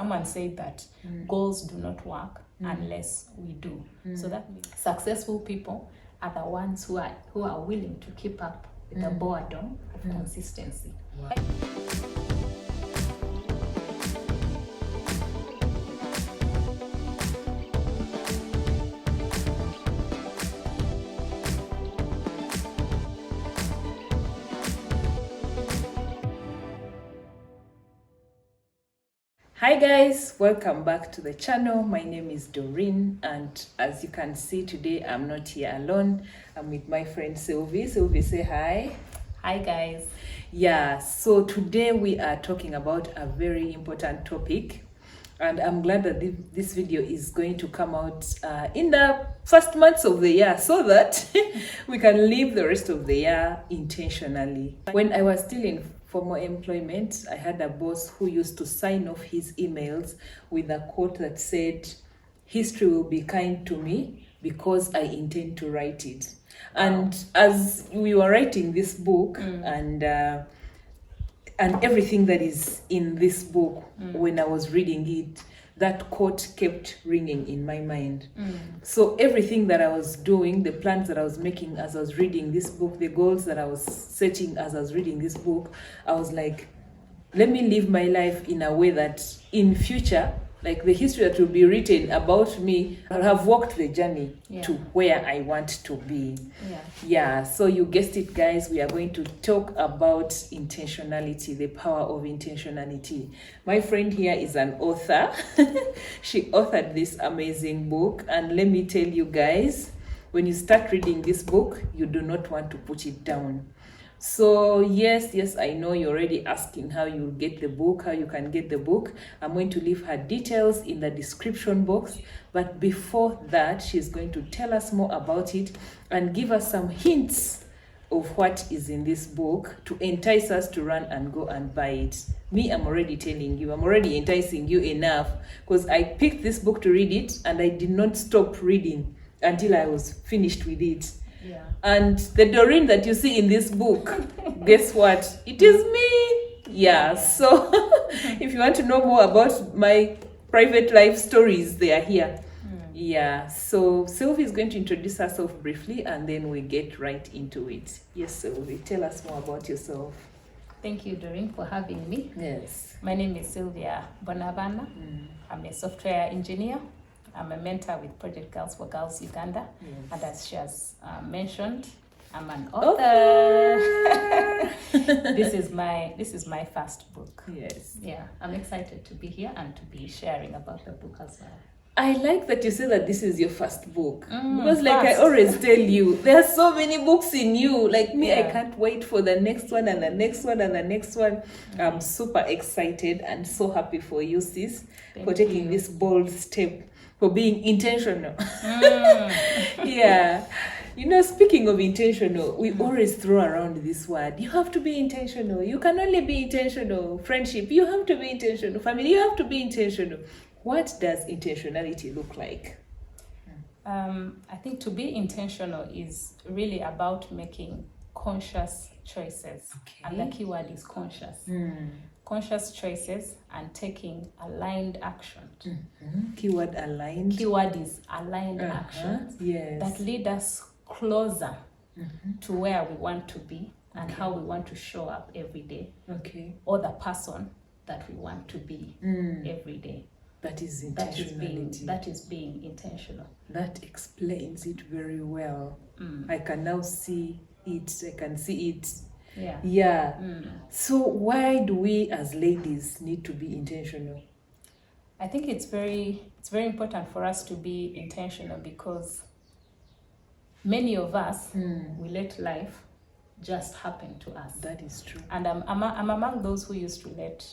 someone said that goals do not work unless we do. So that means successful people are the ones who are willing to keep up with the boredom of consistency. Wow. Hi guys, welcome back to the channel. My name is Doreen, and as you can see today I'm not here alone. I'm with my friend Sylvie. Sylvie, say hi. Hi guys. Yeah, so today we are talking about a very important topic, and I'm glad that this video is going to come out in the first months of the year so that we can live the rest of the year intentionally. When I was still in formal employment, I had a boss who used to sign off his emails with a quote that said, "History will be kind to me because I intend to write it." And as we were writing this book and everything that is in this book, when I was reading it, that quote kept ringing in my mind. So everything that I was doing, the plans that I was making as I was reading this book, the goals that I was setting as I was reading this book, I was like, let me live my life in a way that in future, like the history that will be written about me, I'll have walked the journey to where I want to be. Yeah, so you guessed it, guys. We are going to talk about intentionality, the power of intentionality. My friend here is an author. She authored this amazing book, and let me tell you guys, when you start reading this book, you do not want to put it down. So yes, I know you're already asking how you get the book, how you can get the book. I'm going to leave her details in the description box. But before that, she's going to tell us more about it and give us some hints of what is in this book to entice us to run and go and buy it. Me, I'm already telling you, I'm already enticing you enough, because I picked this book to read it and I did not stop reading until I was finished with it. And the Doreen that you see in this book, guess what? It is me. Yeah, so if you want to know more about my private life stories, they are here. Yeah, so Sylvie is going to introduce herself briefly and then we get right into it. Yes, Sylvie, tell us more about yourself. Thank you, Doreen, for having me. Yes. My name is Sylvia Boonabaana. I'm a software engineer. I'm a mentor with Project Girls for Girls Uganda, and as she has mentioned, I'm an author. This is my first book. Yes. Yeah, I'm excited to be here and to be sharing about the book as well. I like that you say that this is your first book, because like I always tell you, there are so many books in you. Like me, I can't wait for the next one and the next one and the next one. I'm super excited and so happy for you, sis, for taking this bold step, for being intentional. Yeah. You know, speaking of intentional, we always throw around this word. You have to be intentional. You can only be intentional. Friendship, you have to be intentional. Family, you have to be intentional. What does intentionality look like? I think to be intentional is really about making conscious choices. And the key word is conscious. Conscious choices and taking aligned action. Keyword aligned. Keyword is aligned actions that lead us closer to where we want to be and how we want to show up every day. Or the person that we want to be every day. That is intentionality. That is being intentional. That explains it very well. I can now see it. I can see it. Yeah. So why do we as ladies need to be intentional? I think it's very important for us to be intentional because many of us we let life just happen to us. That is true. And I'm among those who used to let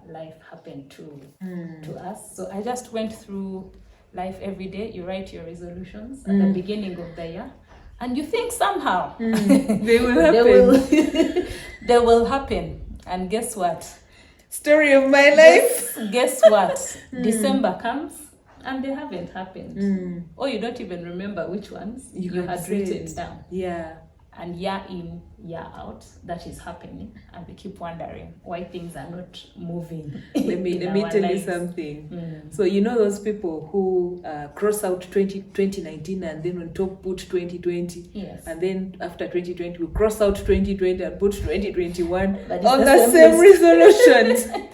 life happen to us. So I just went through life every day. You write your resolutions at the beginning of the year, and you think somehow they will happen. They will happen. And guess what? Story of my life. Guess what? December comes and they haven't happened. Or you don't even remember which ones you had written down. Yeah. and year in, year out, that is happening, and we keep wondering why things are not moving. Let me tell you something. So you know those people who cross out 2019 and then on top put 2020, Yes. and then after 2020 we cross out 2020 and put 2021 But it's on the the same same resolutions.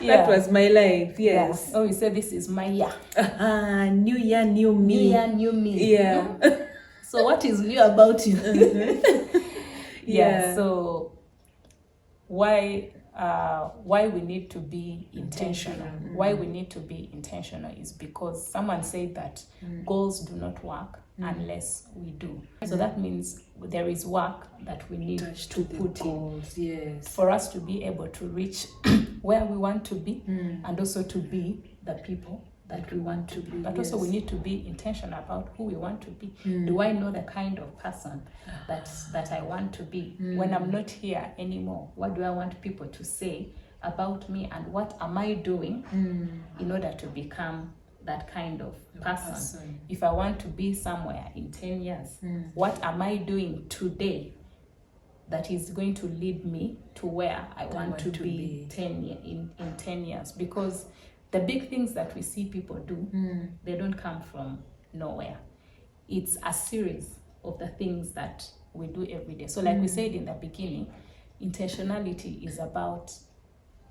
Yeah. That was my life. Yes. Oh, you said this is my year. New year, new me. New year, new me. Yeah. So what is new about you? Yeah. So why we need to be intentional? Why we need to be intentional is because someone said that goals do not work unless we do. So that means there is work that we need to put goals. in. Yes. For us to be able to reach where we want to be, and also to be the people that we want to be. But also we need to be intentional about who we want to be. Do I know the kind of person that I want to be? When I'm not here anymore, what do I want people to say about me, and what am I doing in order to become that kind of person? If I want to be somewhere in 10 years, what am I doing today that is going to lead me to where I want to be in 10 years? Because the big things that we see people do, they don't come from nowhere. It's a series of the things that we do every day. So like we said in the beginning, intentionality is about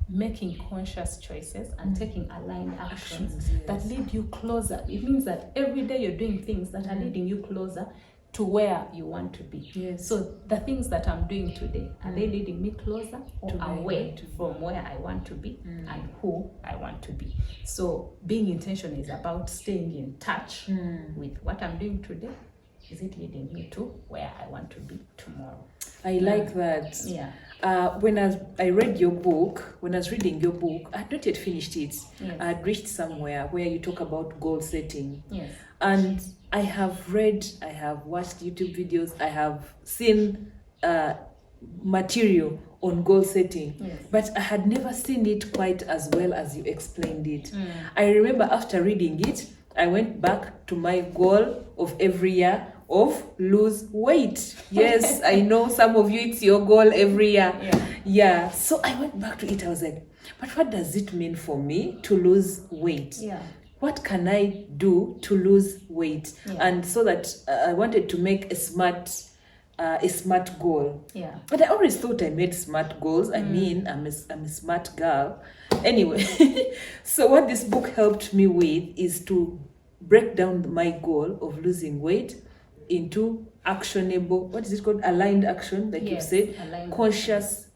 making conscious choices and taking aligned actions that lead you closer. It means that every day you're doing things that are leading you closer to where you want to be. Yes. So the things that I'm doing today, are they leading me closer or To where I away want to be. from where I want to be and who I want to be? So being intentional is about staying in touch with what I'm doing today. Is it leading me to where I want to be tomorrow? I like that. Yeah. When I read your book, when I was reading your book, I had not yet finished it. Yes. I had reached somewhere where you talk about goal setting. Yes. And I have read, I have watched YouTube videos, I have seen material on goal setting, but I had never seen it quite as well as you explained it. I remember after reading it, I went back to my goal of every year of lose weight. Yes, I know some of you, it's your goal every year. Yeah. So I went back to it. I was like, but what does it mean for me to lose weight? Yeah. What can I do to lose weight? And so that I wanted to make a smart goal. Yeah. But I always thought I made smart goals. I mean, I'm a smart girl. Anyway, so what this book helped me with is to break down my goal of losing weight into actionable, what is it called? Aligned action, like you said. Conscious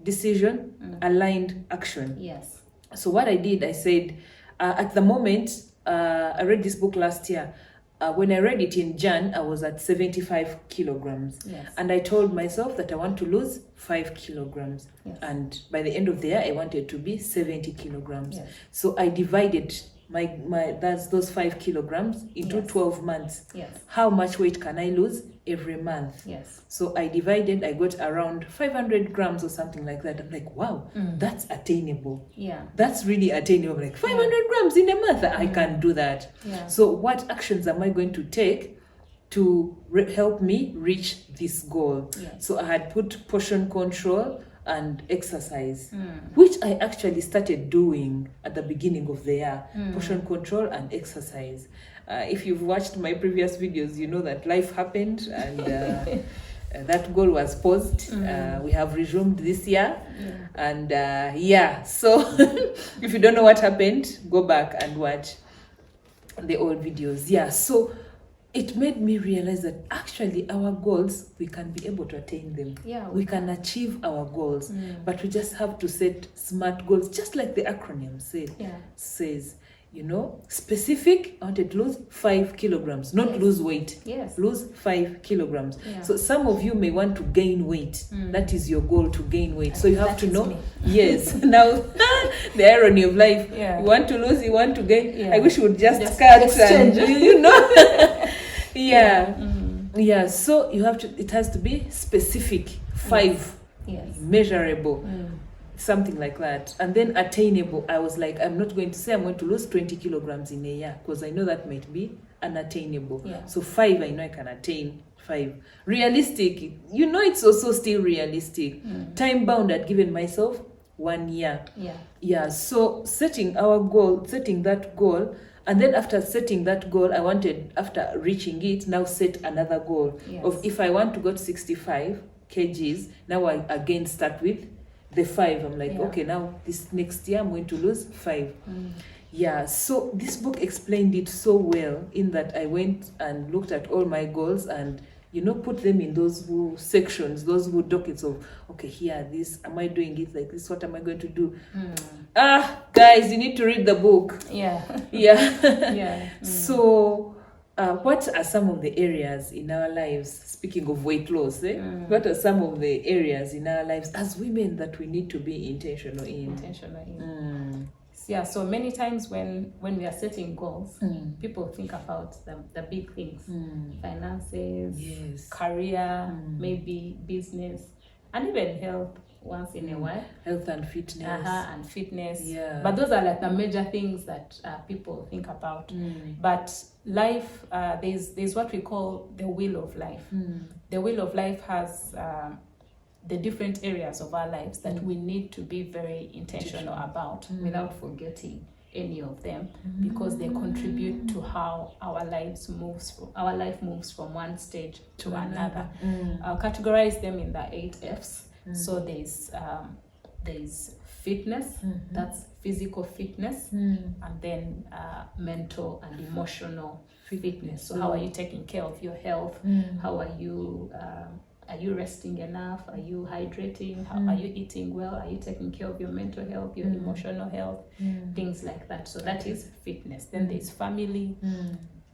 decision, aligned action. Yes. So what I did, I said, at the moment, I read this book last year. When I read it in Jan, I was at 75 kilograms. Yes. And I told myself that I want to lose 5 kilograms. Yes. And by the end of the year, I wanted to be 70 kilograms. Yes. So I divided those 5 kilograms into 12 months. Yes. How much weight can I lose every month? Yes. So I divided, I got around 500 grams or something like that. I'm like, wow, that's attainable. Yeah. That's really attainable. Like 500 grams in a month, I can do that. Yeah. So what actions am I going to take to help me reach this goal? Yes. So I had put portion control and exercise, which I actually started doing at the beginning of the year. Portion control and exercise. If you've watched my previous videos, you know that life happened and that goal was paused. We have resumed this year. And so if you don't know what happened, go back and watch the old videos. So it made me realize that actually our goals, we can be able to attain them. Yeah, we can achieve our goals, but we just have to set smart goals, just like the acronym says. You know, specific. I wanted to lose 5 kilograms, not lose weight. Yes. Lose 5 kilograms. Yeah. So some of you may want to gain weight. That is your goal, to gain weight. So you have to know. Me. Yes. Now, the irony of life. Yeah. You want to lose, you want to gain. Yeah. I wish we would just cut exchange. and, you know. Yeah. So you have to, it has to be specific. 5. Yes. Measurable. Something like that. And then attainable. I was like, I'm not going to say I'm going to lose 20 kilograms in a year, because I know that might be unattainable. Yeah. So 5, I know I can attain 5. Realistic, it's also still realistic. Time bound, I'd given myself 1 year. Yeah, so setting that goal, and then after setting that goal, I wanted, after reaching it, now set another goal of, if I want to go to 65 kgs, now I again start with the 5. I'm like, okay, now this next year I'm going to lose 5. Yeah, so this book explained it so well, in that I went and looked at all my goals and put them in those sections, those dockets of, okay, here, this, am I doing it like this? What am I going to do? Guys, you need to read the book. Yeah. So what are some of the areas in our lives, speaking of weight loss, what are some of the areas in our lives as women that we need to be intentional in? Yeah, so many times when we are setting goals, people think about the big things, finances, career, maybe business, and even health once in a while. Health and fitness. Yeah. But those are like the major things that people think about. But life, there's what we call the wheel of life. The wheel of life has the different areas of our lives that we need to be very intentional about, without forgetting any of them, because they contribute to how our life moves from one stage to another. I'll categorize them in the 8 F's. So there's fitness, that's physical fitness, and then mental and emotional fitness. So how are you taking care of your health? How are you resting enough? Are you hydrating? Are you eating well? Are you taking care of your mental health, your emotional health, things like that? So that is fitness. Then there's family.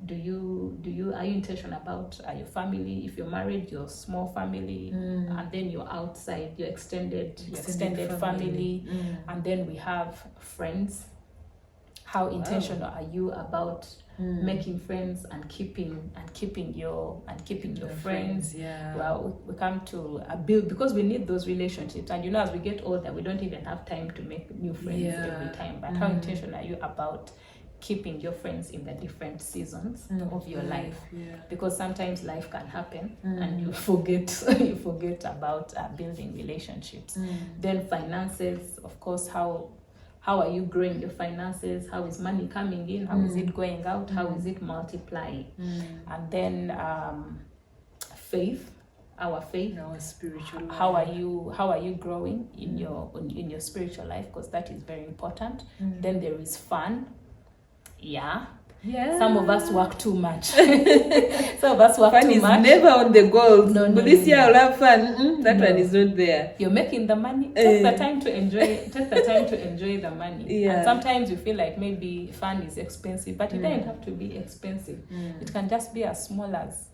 Are you intentional about your family? If you're married, your small family, and then you're outside, your extended family. And then we have friends. How intentional are you about making friends and keeping your friends? Well, we come to build, because we need those relationships, and as we get older, we don't even have time to make new friends every time. But how intentional are you about keeping your friends in the different seasons of your life? Because sometimes life can happen and you forget about building relationships. Then finances, of course, how are you growing your finances? How is money coming in? How is it going out? How is it multiplying? And then faith, our spiritual life. How are you growing in your spiritual life? Because that is very important. Then there is fun. Some of us work too much. Some of us work fun too is much. Never on the goals. No, this year I'll have fun. That one is not there. You're making the money. Take the time to enjoy. Take the time to enjoy the money. And sometimes you feel like maybe fun is expensive, but it doesn't have to be expensive. It can just be as small as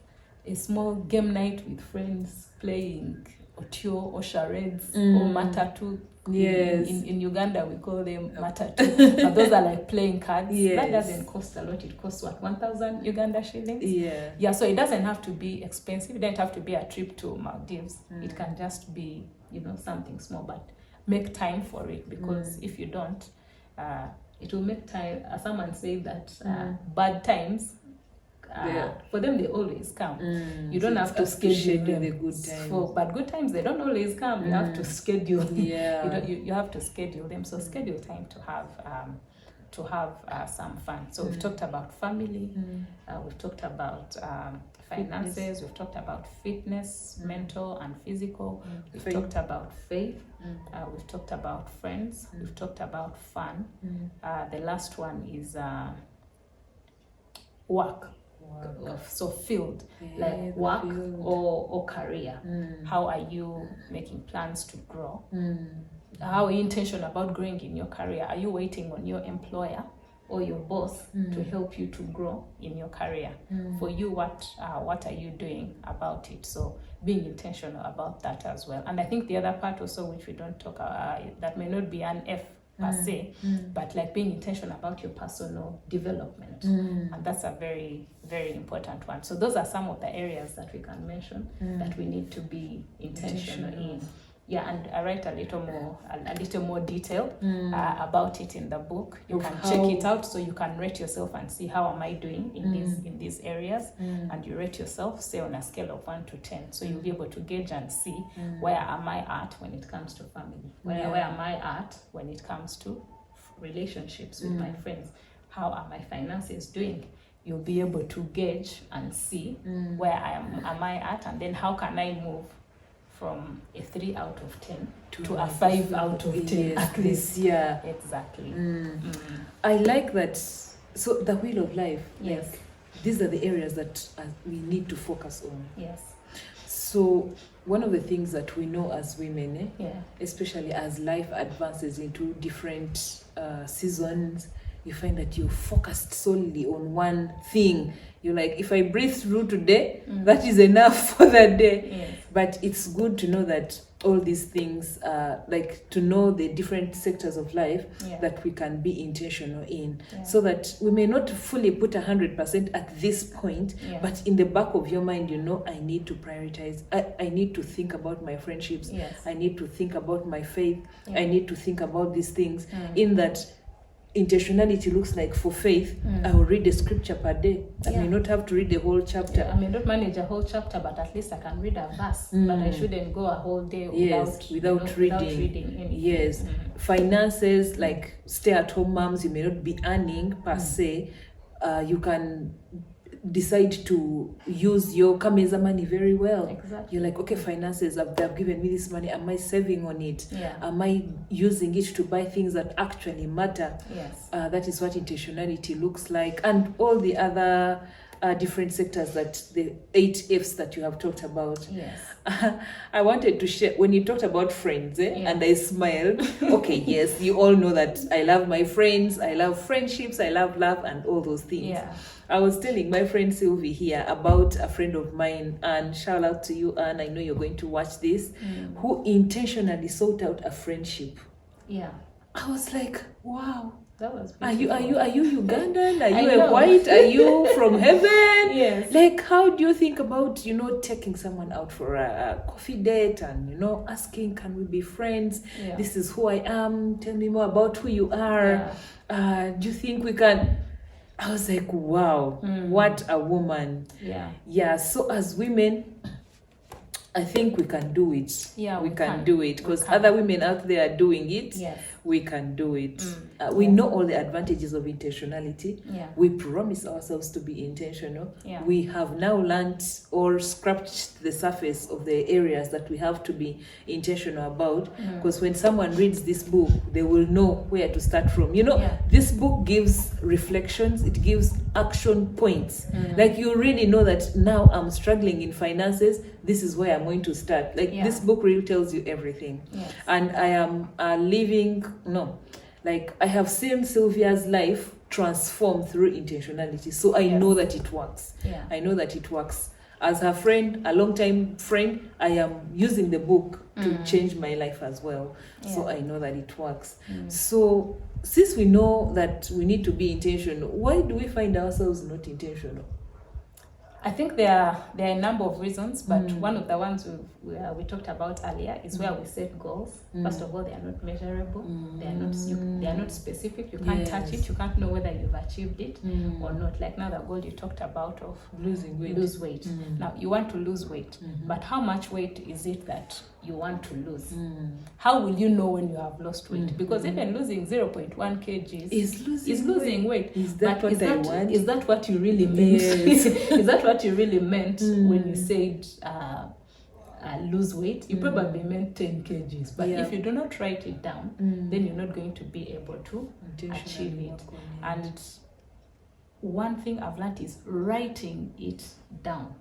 a small game night with friends, playing otio or charades or matatu. In Uganda we call them matatu, but those are like playing cards. That doesn't cost a lot. It costs 1,000 Uganda shillings. So it doesn't have to be expensive. It doesn't have to be a trip to Maldives. It can just be something small, but make time for it, because if you don't, it will make time. Someone said that bad times, for them they always come. You don't have to schedule them. The good times. But good times, they don't always come. You have to schedule. You have to schedule them. So schedule time to have some fun. So we've talked about family. We've talked about finances. Fitness. We've talked about fitness, mental and physical. We've talked about faith. We've talked about friends. We've talked about fun. The last one is work. So field, like work or career. How are you making plans to grow? How are you intentional about growing in your career? Are you waiting on your employer or your boss to help you to grow in your career? For you, what are you doing about it? So being intentional about that as well. And I think the other part also, which we don't talk about, that may not be an F per se, but like being intentional about your personal development. And that's a very, very important one. So those are some of the areas that we can mention that we need to be intentional in. Yeah, and I write a little more detail about it in the book. You can check it out, so you can rate yourself and see how am I doing in these areas, and you rate yourself, say on a scale of 1 to 10. So you'll be able to gauge and see where am I at when it comes to family, where am I at when it comes to relationships with my friends, how are my finances doing. You'll be able to gauge and see where am I at, and then how can I move from a 3 out of 10 to a 5 out of 10 at least. Yeah, exactly. I like that. So the wheel of life, yes, like, these are the areas that we need to focus on. Yes. So one of the things that we know as women, yeah, especially as life advances into different seasons, you find that you're focused solely on one thing. You're like, if I breathe through today, that is enough for that day. Yes. But it's good to know that all these things, like to know the different sectors of life that we can be intentional in, so that we may not fully put 100% at this point, but in the back of your mind, you know, I need to prioritize. I need to think about my friendships. Yes. I need to think about my faith. I need to think about these things in that. Intentionality looks like, for faith, I will read a scripture per day. I may not have to read the whole chapter. I may not manage a whole chapter, but at least I can read a verse. But I shouldn't go a whole day without reading anything. Yes. Finances, like stay-at-home moms, you may not be earning per se. You can decide to use your kameza money very well. Exactly. You're like, okay, finances, they've given me this money. Am I saving on it? Yeah. Am I using it to buy things that actually matter? Yes. That is what intentionality looks like. And all the other different sectors, that the 8 F's that you have talked about. Yes. I wanted to share, when you talked about friends, and I smiled. Okay, yes, you all know that I love my friends, I love friendships, I love love and all those things. Yeah. I was telling my friend Sylvia here about a friend of mine, and shout out to you, Anne, I know you're going to watch this, who intentionally sought out a friendship. Yeah. I was like, wow. That was Are beautiful. you Ugandan? Are you a white? Are you from heaven? Yes. Like, how do you think about, taking someone out for a coffee date and, asking, can we be friends? Yeah. This is who I am. Tell me more about who you are. Do you think we can? I was like, wow, what a woman. Yeah. Yeah. So as women, I think we can do it. Yeah, we can do it, because other women out there are doing it. Yes. We can do it. We know all the advantages of intentionality. Yeah. We promise ourselves to be intentional. Yeah. We have now learned or scratched the surface of the areas that we have to be intentional about. Because when someone reads this book, they will know where to start from. This book gives reflections. It gives action points. Like, you really know that now I'm struggling in finances. This is where I'm going to start. Like, this book really tells you everything. Yes. And I am I have seen Sylvia's life transform through intentionality. So I know that it works. Yeah. I know that it works. As her friend, a long-time friend, I am using the book to change my life as well. Yeah. So I know that it works. So since we know that we need to be intentional, why do we find ourselves not intentional? I think there are a number of reasons, but one of the ones we talked about earlier is where we set goals. First of all, they are not measurable. They are not specific. You can't touch it. You can't know whether you've achieved it or not. Like now, the goal you talked about of lose weight. Now you want to lose weight, but how much weight is it that you want to lose? How will you know when you have lost weight? Because even losing 0.1 kgs is losing weight. Is that what I want? Is that what you really meant? Yes. Is that what you really meant when you said lose weight? You probably meant 10 kgs. But if you do not write it down, then you're not going to be able to achieve it. And one thing I've learned is writing it down.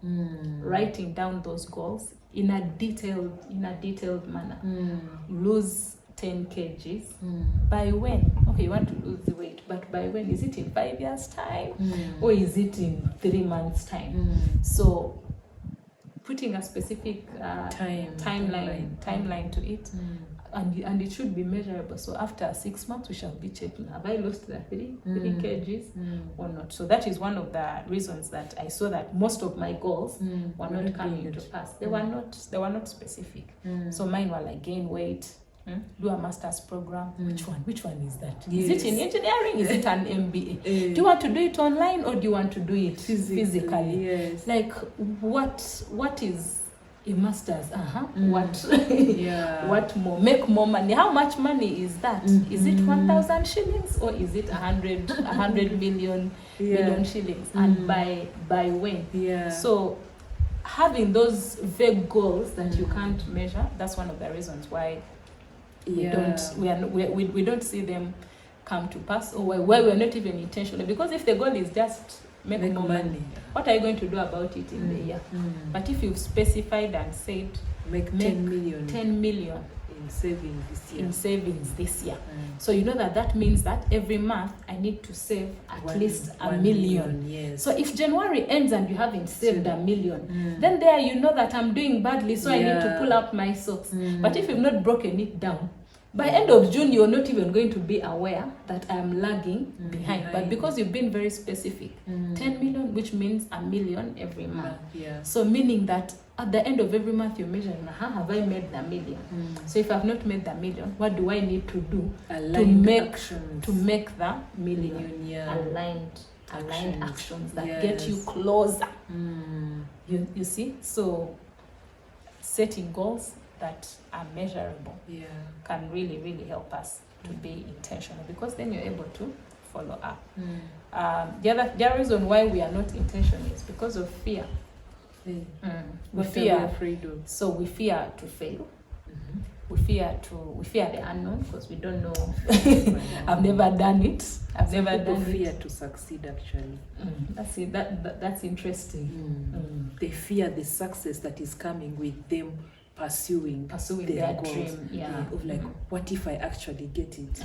Writing down those goals in a detailed manner. Lose 10 kgs. By when? Okay, you want to lose the weight, but by when? Is it in 5 years' time? Or is it in 3 months' time? So putting a specific timeline to it. and it should be measurable. So after 6 months, we shall be checking, have I lost the 3 kgs or not? So that is one of the reasons that I saw that most of my goals were not coming to pass. They were not specific. So mine were like gain weight, do a master's program. Which one is that? Yes. Is it in engineering? Is it an MBA? Do you want to do it online or do you want to do it physically? Yes. Like what is a master's? What more? Make more money. How much money is that? Is it 1,000 shillings or is it 100 million shillings? And by when? So having those vague goals that you can't measure, that's one of the reasons why we don't see them come to pass, or why we're not even intentional. Because if the goal is just make more money, what are you going to do about it in the year? But if you've specified and said make 10 million in savings this year, so you know that means that every month I need to save at least $1 million. Yes. So if January ends and you haven't saved $1 million, then there you know that I'm doing badly, so I need to pull up my socks. But if you've not broken it down, by end of June, you're not even going to be aware that I'm lagging behind. But because you've been very specific, 10 million, which means $1 million every month. So meaning that at the end of every month, you're measuring, have I made the $1 million? So if I've not made the $1 million, what do I need to do to make the $1 million? Aligned actions that get you closer. You see? So setting goals that are measurable can really, really help us to be intentional, because then you're able to follow up. The other reason why we are not intentional is because of fear. We fear afraid of. So we fear to fail. We fear the unknown, because we don't know. I've never done it. Fear to succeed, actually. That's it. That's interesting. They fear the success that is coming with them pursuing their goals. Dream, of like, what if I actually get it?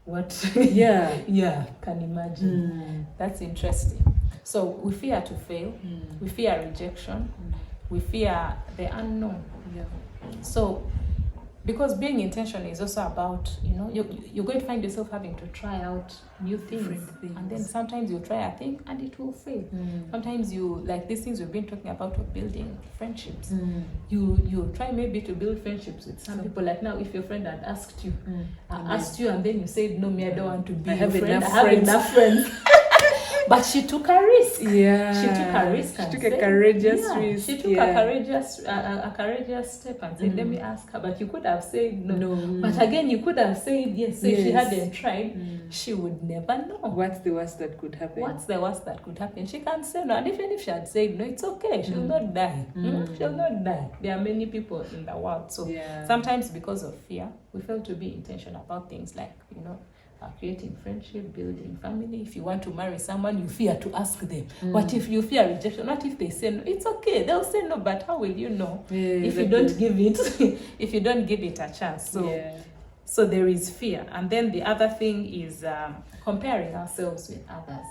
What? Can imagine. That's interesting. So we fear to fail. We fear rejection. We fear the unknown. So because being intentional is also about, you're going to find yourself having to try out new things. And then sometimes you try a thing and it will fail. Sometimes you, like these things we've been talking about of building friendships. You try maybe to build friendships with some people. Like now, if your friend had asked you, and then you said, no, I don't want to be your friend. I have enough friends. But she took a risk. She took a risk. She took a courageous risk. She took a courageous step and said, let me ask her. But you could have said no. But again, you could have said yes. So if she hadn't tried, she would never know. What's the worst that could happen? She can't say no. And even if she had said no, it's okay. She'll not die. She'll not die. There are many people in the world. So sometimes because of fear, we fail to be intentional about things like, creating friendship, building family. If you want to marry someone, you fear to ask them. What if you fear rejection? What if they say no? It's okay. They'll say no, but how will you know if you don't give it a chance? So there is fear. And then the other thing is comparing ourselves with others.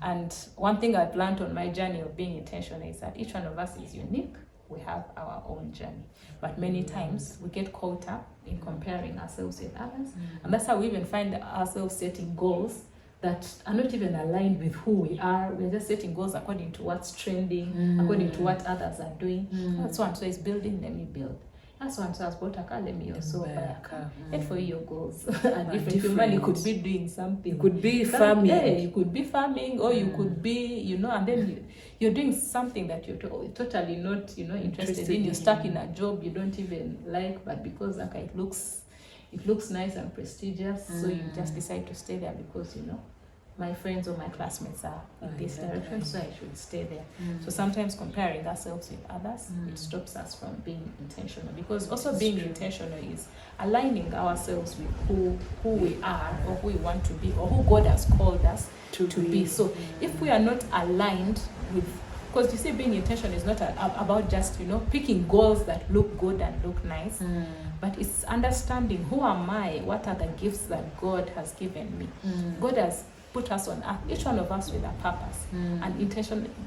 And one thing I've learned on my journey of being intentional is that each one of us is unique. We have our own journey. But many times we get caught up in comparing ourselves with others. And that's how we even find ourselves setting goals that are not even aligned with who we are. We're just setting goals according to what's trending, according to what others are doing. That's one. So it's building, let me build. That's one. So I was bought a car, let me also buy a car. And for your goals are different. Your money could be doing something. It could be farming. You could be farming, or you could be, and then you're doing something that you're totally not, interested in. You're stuck in a job you don't even like, but because it looks nice and prestigious, so you just decide to stay there because, my friends or my classmates are in this direction, so I should stay there. So sometimes comparing ourselves with others, it stops us from being intentional, because also being intentional is aligning ourselves with who we are, or who we want to be, or who God has called us to be. So if we are not aligned with because you see, being intentional is not about just, you know, picking goals that look good and look nice, but it's understanding who am I, what are the gifts that God has given me. God has put us on earth, each one of us with a purpose, and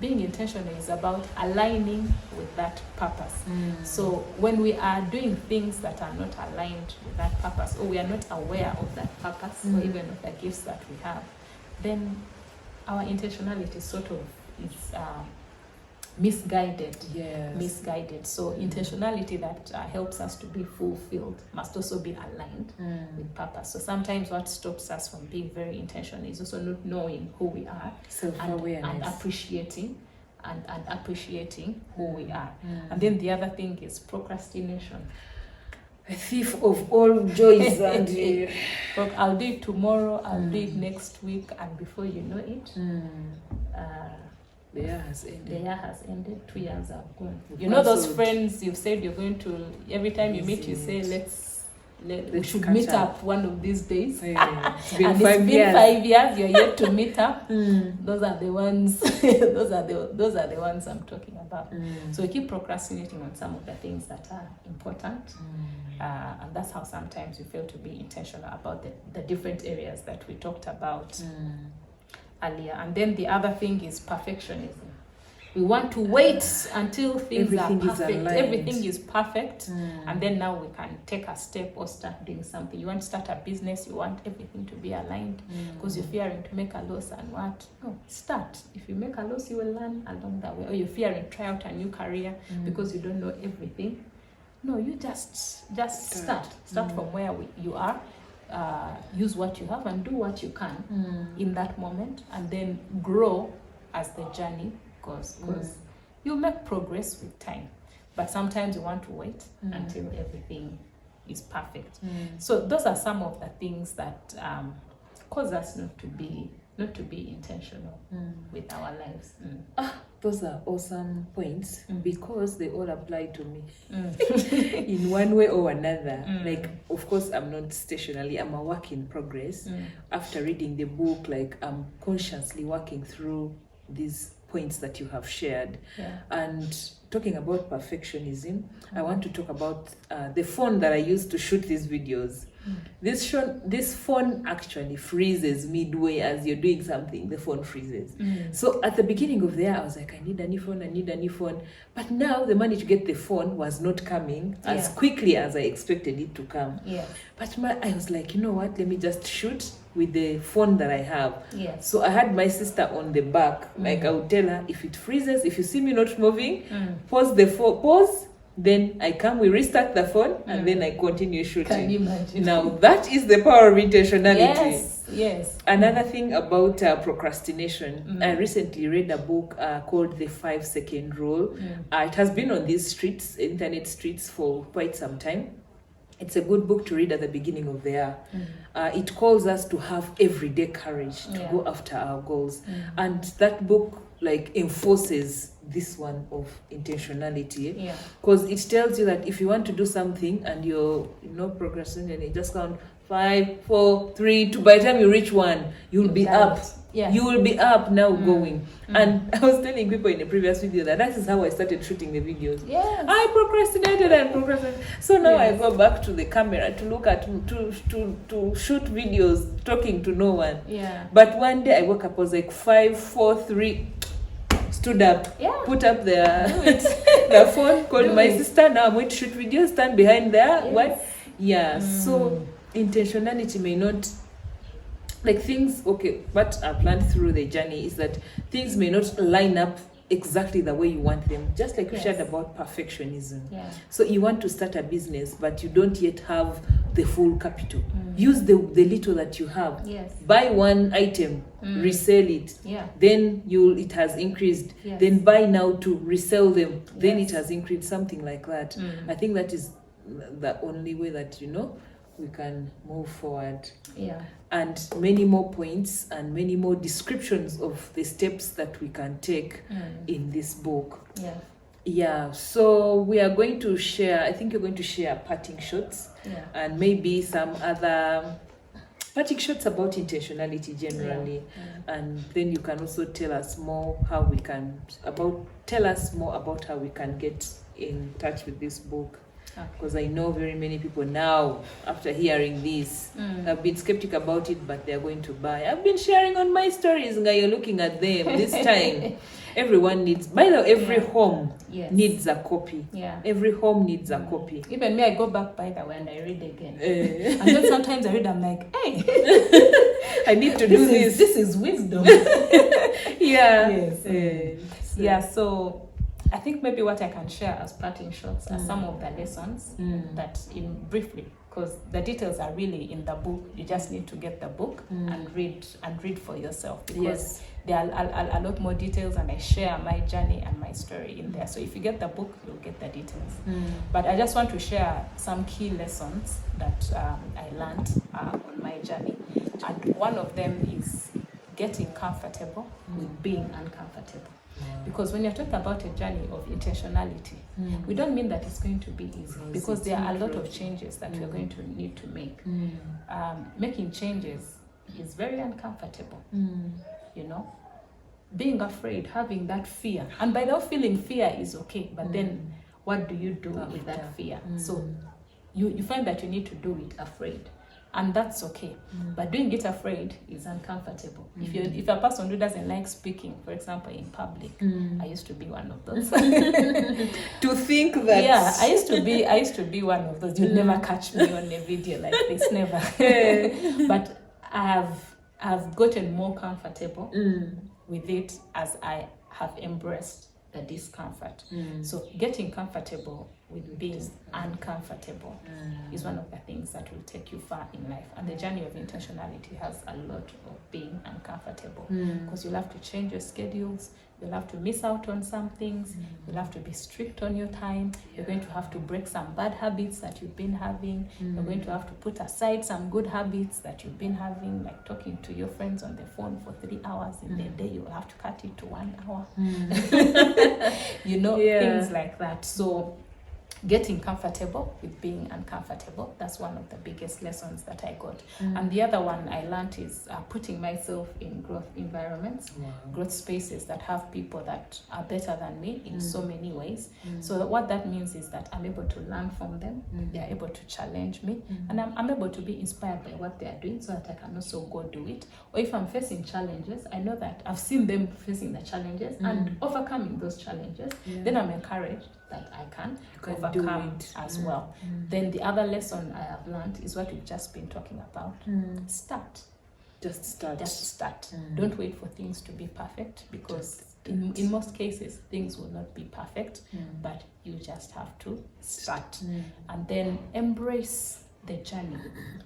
being intentional is about aligning with that purpose. So when we are doing things that are not aligned with that purpose, or we are not aware of that purpose, or even of the gifts that we have, then our intentionality sort of is misguided. So intentionality that helps us to be fulfilled must also be aligned with purpose. So sometimes what stops us from being very intentional is also not knowing who we are, and appreciating who we are. And then the other thing is procrastination. A thief of all joys. And I'll do it tomorrow, I'll do it next week, and before you know it, the year has ended. 2 years have gone. You know those friends you've said you're going to, every time you meet, you say, we should meet up one of these days. It's been and 5 it's years. been 5 years, you're yet to meet up. Those are the ones those are the ones I'm talking about. So we keep procrastinating on some of the things that are important. And that's how sometimes we fail to be intentional about the different areas that we talked about earlier. And then the other thing is perfectionism. We want to wait until things are perfect. Everything is perfect. And then now we can take a step or start doing something. You want to start a business, you want everything to be aligned because you're fearing to make a loss, and what? No, start. If you make a loss, you will learn along the way. Or you're fearing to try out a new career because you don't know everything. No, you just start. Start from where you are. Use what you have and do what you can in that moment, and then grow as the journey goes. Because you'll make progress with time, but sometimes you want to wait until everything is perfect. So those are some of the things that cause us not to be intentional with our lives. Those are awesome points because they all apply to me in one way or another. Like, of course, I'm not stationary, I'm a work in progress. After reading the book, like, I'm consciously working through these points that you have shared. And talking about perfectionism, I want to talk about the phone that I use to shoot these videos. This phone actually freezes midway as you're doing something. The phone freezes. So at the beginning of the year, I was like, I need a new phone. But now the money to get the phone was not coming as quickly as I expected it to come. But I was like, you know what? Let me just shoot with the phone that I have. So I had my sister on the back. Like, I would tell her, if it freezes, if you see me not moving, pause the phone, pause. Then I come, we restart the phone, and then I continue shooting. Can you imagine? Now, that is the power of intentionality. Yes. Another thing about procrastination, I recently read a book called The 5-Second Rule. It has been on these streets, internet streets, for quite some time. It's a good book to read at the beginning of the year. It calls us to have everyday courage to go after our goals. And that book, like, enforces this one of intentionality, because it tells you that if you want to do something and you're procrastinating, you just count 5, 4, 3, 2. By the time you reach 1, you'll be up. You will be up now going. And I was telling people in a previous video that is how I started shooting the videos. I procrastinated. So now I go back to the camera to look at to shoot videos talking to no one. But one day I woke up, I was like 5, 4, 3, stood up, put up the phone, called my sister. Now I'm going to shoot videos, stand behind there. So intentionality may not, like, things, what I've learned through the journey is that things may not line up exactly the way you want them, just like you shared about perfectionism. So you want to start a business, but you don't yet have the full capital. Use the little that you have. Buy one item, resell it, then it has increased. Then buy now to resell them, then it has increased, something like that. I think that is the only way that we can move forward. And many more points and many more descriptions of the steps that we can take in this book. So we are going to share, I think you're going to share parting shots and maybe some other Parting shots about intentionality generally, and then you can also tell us more how we can get in touch with this book. Because I know very many people now, after hearing this, have been skeptic about it, but they're going to buy. I've been sharing on my stories, and you're looking at them this time. Everyone needs, by the way, every home needs a copy. Yeah. Every home needs a copy. Even me, I go back, by the way, and I read again. And then sometimes I read, I'm like, hey, I need to do this. This is wisdom. Yeah. Yes. So I think maybe what I can share as parting shots are some of the lessons that, in briefly, because the details are really in the book. You just need to get the book and read for yourself, because there are a lot more details, and I share my journey and my story in there. So if you get the book, you'll get the details. But I just want to share some key lessons that I learned on my journey, and one of them is getting comfortable with being uncomfortable. Because when you're talking about a journey of intentionality, we don't mean that it's going to be easy, because there are a lot of changes that we're going to need to make. Making changes is very uncomfortable, you know. Being afraid, having that fear. And by the way, feeling fear is okay, but then what do you do with that fear? So you find that you need to do it afraid. And that's okay. But doing it afraid is uncomfortable. If you're a person who doesn't like speaking, for example, in public, I used to be one of those. To think that. Yeah, I used to be one of those. You'll never catch me on a video like this, never. But I've gotten more comfortable with it as I have embraced the discomfort. So getting comfortable with being uncomfortable is one of the things that will take you far in life. And the journey of intentionality has a lot of being uncomfortable, because you'll have to change your schedules, you'll have to miss out on some things, you'll have to be strict on your time, you're going to have to break some bad habits that you've been having, you're going to have to put aside some good habits that you've been having, like talking to your friends on the phone for 3 hours in the day, you'll have to cut it to 1 hour. You know, things like that. So getting comfortable with being uncomfortable, that's one of the biggest lessons that I got. And the other one I learned is putting myself in growth environments, growth spaces that have people that are better than me in so many ways. So what that means is that I'm able to learn from them, they're able to challenge me, and I'm able to be inspired by what they're doing, so that I can also go do it. Or if I'm facing challenges, I know that I've seen them facing the challenges and overcoming those challenges, then I'm encouraged that I can overcome it as well. Then the other lesson I have learned is what we've just been talking about. Start. Just start. Don't wait for things to be perfect, because in most cases things will not be perfect, but you just have to start. And then embrace the journey.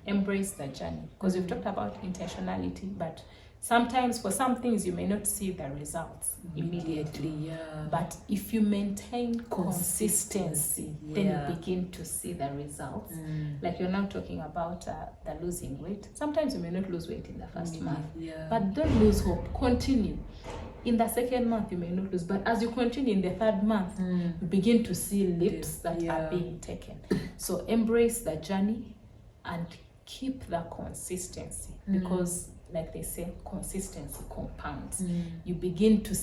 Because we've talked about intentionality, but sometimes for some things you may not see the results immediately. But if you maintain consistency, then you begin to see the results. Like you're now talking about the losing weight. Sometimes you may not lose weight in the first month, but don't lose hope. Continue. In the second month you may not lose, but as you continue in the third month, you begin to see leaps that are being taken. So embrace the journey and keep the consistency, because like they say, consistency compounds. You begin to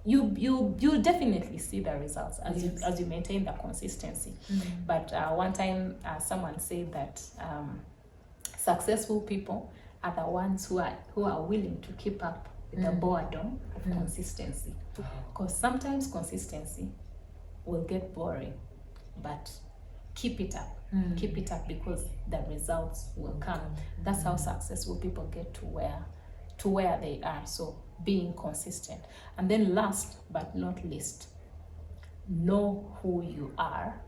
you definitely see the results as you maintain the consistency. But one time someone said that successful people are the ones who are willing to keep up with the boredom of consistency. Because sometimes consistency will get boring, but keep it up. Keep it up, because the results will come. That's how successful people get to where they are. So being consistent. And then last but not least, know who you are,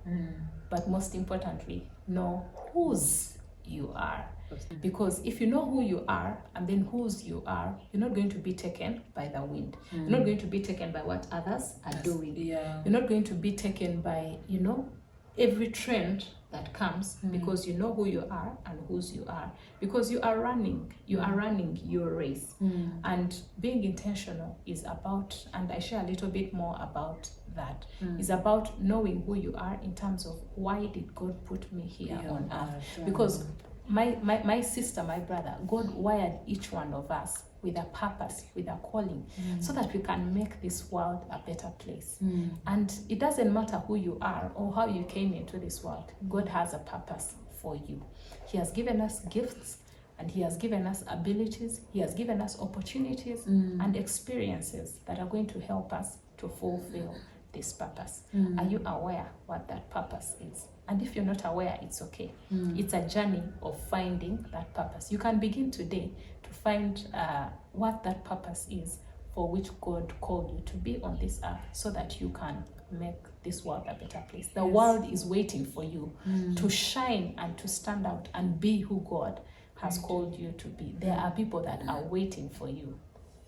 but most importantly, know whose you are. Because if you know who you are and then whose you are, you're not going to be taken by the wind. You're not going to be taken by what others are doing. You're not going to be taken by, every trend that comes, because you know who you are and whose you are, because you are running your race. And being intentional is about, and I share a little bit more about that, is about knowing who you are in terms of why did God put me here on earth. Because my sister, my brother, God wired each one of us with a purpose, with a calling, so that we can make this world a better place. And it doesn't matter who you are or how you came into this world. God has a purpose for you. He has given us gifts, and he has given us abilities. He has given us opportunities and experiences that are going to help us to fulfill this purpose. Are you aware what that purpose is? And if you're not aware, it's okay. It's a journey of finding that purpose. You can begin today to find what that purpose is for which God called you to be on this earth, so that you can make this world a better place. The world is waiting for you to shine and to stand out and be who God has called you to be. There are people that are waiting for you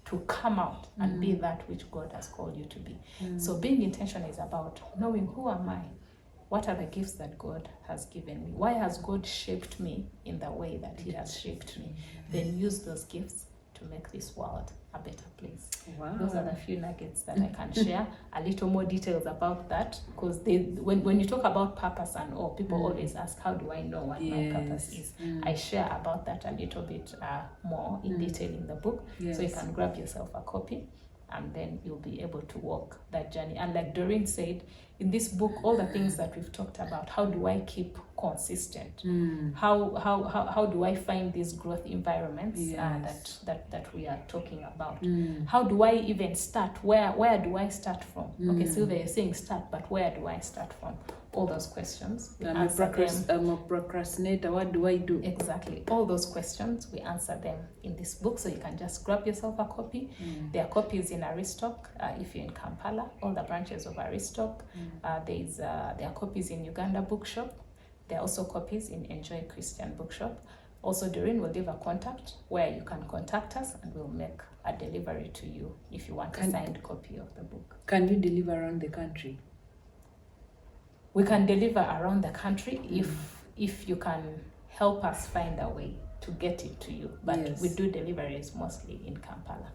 to come out and be that which God has called you to be. So being intentional is about knowing, who am I? What are the gifts that God has given me? Why has God shaped me in the way that he has shaped me? Then use those gifts to make this world a better place. Wow. Those are the few nuggets that I can share. A little more details about that, because when you talk about purpose and all, people always ask, how do I know what my purpose is? I share about that a little bit more in detail in the book. So you can grab yourself a copy, and then you'll be able to walk that journey. And like Doreen said, in this book, all the things that we've talked about, how do I keep consistent? How do I find these growth environments that we are talking about? How do I even start? Where do I start from? Okay, Sylvia, you're saying start, but where do I start from? All those questions. I'm a procrastinator. What do I do? Exactly. All those questions, we answer them in this book. So you can just grab yourself a copy. There are copies in Aristoc if you're in Kampala, all the branches of Aristoc. There are copies in Uganda Bookshop. There are also copies in Enjoy Christian Bookshop. Also, Doreen will leave a contact where you can contact us, and we'll make a delivery to you if you want a signed copy of the book. Can you deliver around the country? We can deliver around the country if you can help us find a way to get it to you. But we do deliveries mostly in Kampala.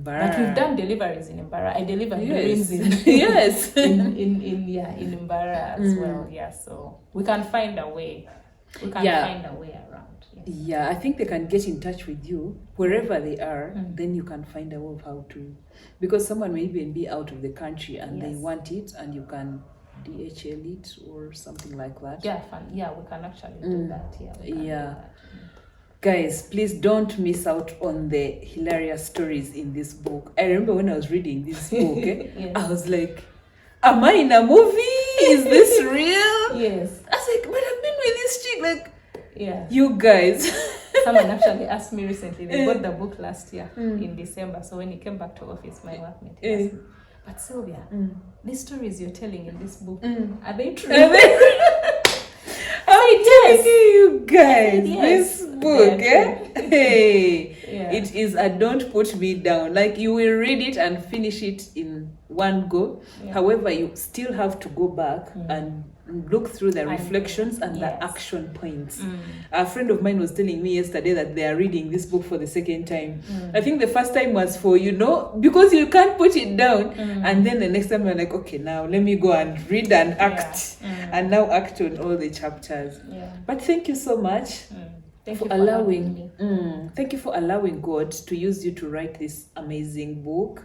But we've done deliveries in Mbara. I delivered dreams in in Mbara as well. Yeah, so we can find a way. We can find a way around. Yeah, I think they can get in touch with you wherever they are. Then you can find a way of how to, because someone may even be out of the country and they want it, and you can DHL it or something like that. Yeah, fun. Yeah, we can actually do that. Yeah. Guys, please don't miss out on the hilarious stories in this book. I remember when I was reading this book, I was like, am I in a movie? Is this real? Yes. I was like, but I've been with this chick, like, you guys. Someone actually asked me recently, they bought the book last year in December. So when he came back to office, my workmate asked me, but Sylvia, these stories you're telling in this book, are they true? I'm telling you guys, this book, it is a don't put me down. Like, you will read it and finish it in one go. However, you still have to go back and look through the reflections and the action points. A friend of mine was telling me yesterday that they are reading this book for the second time. I think the first time was for, because you can't put it down. And then the next time you're like, okay, now let me go and read and act. And now act on all the chapters. But thank you so much. Thank you for allowing me. Thank you for allowing God to use you to write this amazing book.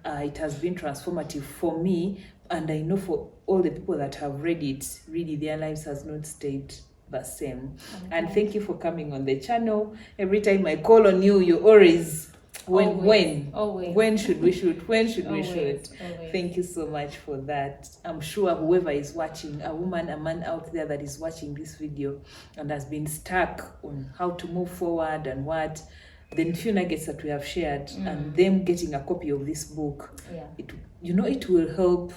It has been transformative for me, and I know for all the people that have read it, really their lives has not stayed the same. And thank you for coming on the channel. Every time I call on you, you always when should we shoot? When should we shoot? Thank you so much for that. I'm sure whoever is watching, a woman, a man out there that is watching this video and has been stuck on how to move forward and what, the few nuggets that we have shared and them getting a copy of this book, it will help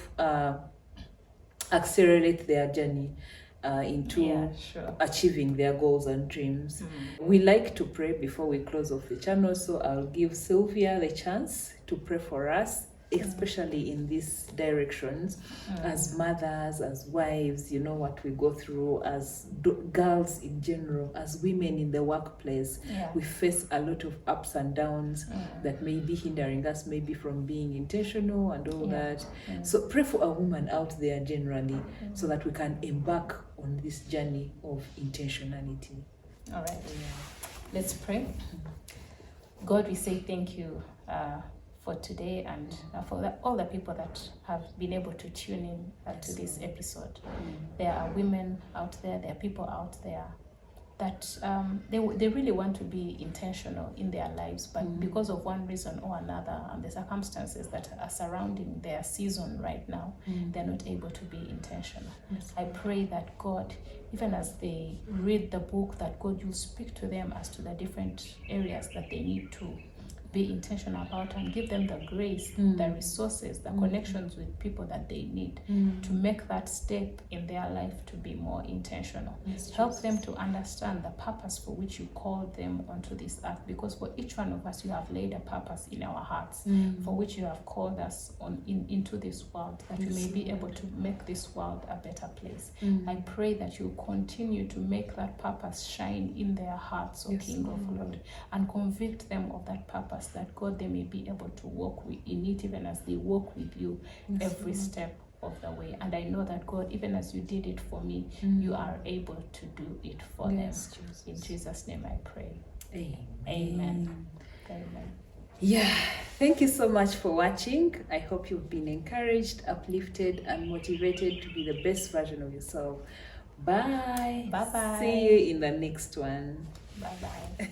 accelerate their journey into achieving their goals and dreams. We like to pray before we close off the channel, so I'll give Sylvia the chance to pray for us, especially in these directions, as mothers, as wives, what we go through, as girls in general, as women in the workplace. We face a lot of ups and downs that may be hindering us maybe from being intentional and all that. So pray for a woman out there generally, so that we can embark on this journey of intentionality. All right. Let's pray. God, we say thank you for today and for all the people that have been able to tune in to this episode. There are women out there are people out there that they really want to be intentional in their lives, but because of one reason or another and the circumstances that are surrounding their season right now, they're not able to be intentional. I pray that God, even as they read the book, that God, you'll speak to them as to the different areas that they need to be intentional about, and give them the grace, the resources, the connections with people that they need to make that step in their life to be more intentional. Help them to understand the purpose for which you called them onto this earth, because for each one of us you have laid a purpose in our hearts for which you have called us into this world, that we may be able to make this world a better place. I pray that you continue to make that purpose shine in their hearts, O King of Lord, and convict them of that purpose, that God, they may be able to walk in it even as they walk with you every step of the way. And I know that God, even as you did it for me, you are able to do it for them. In Jesus' name I pray. Amen. Amen. Yeah, thank you so much for watching. I hope you've been encouraged, uplifted, and motivated to be the best version of yourself. Bye. Bye-bye. See you in the next one. Bye-bye.